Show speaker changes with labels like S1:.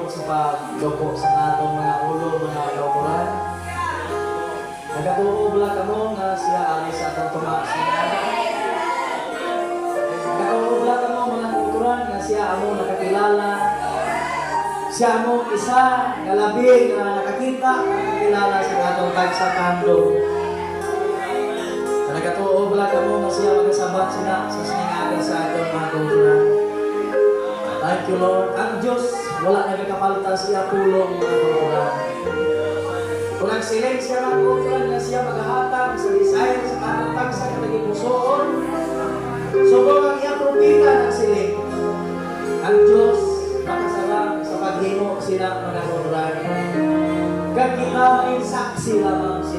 S1: sa pagluko sa atong mga ulo, mga kaukuran. Nagatuo lang kamo nga siya ali sa atong tumak siya. Nagatuo lang kamo mga kaukuran nga siya amo nakakilala. Siya amo isa nga labi nga nakakita, nakakilala sa atong kagsakando. Nagatuo lang kamo nga siya magasabat sila sa sininaga sa atong mga kaukuran. Thank you, Lord. Ang Diyos, wala nagkakapalta siya pulong mga kaukuran. Kung nagsiling siya mga kaukuran na siya maghahatag sa desire sa kanatag sa kanaging musoon, subong ang iyang propita ng siling. Ang Diyos, makasarap sa paghimo sila mga kaukuran. Kag kita may saksi lamang siya.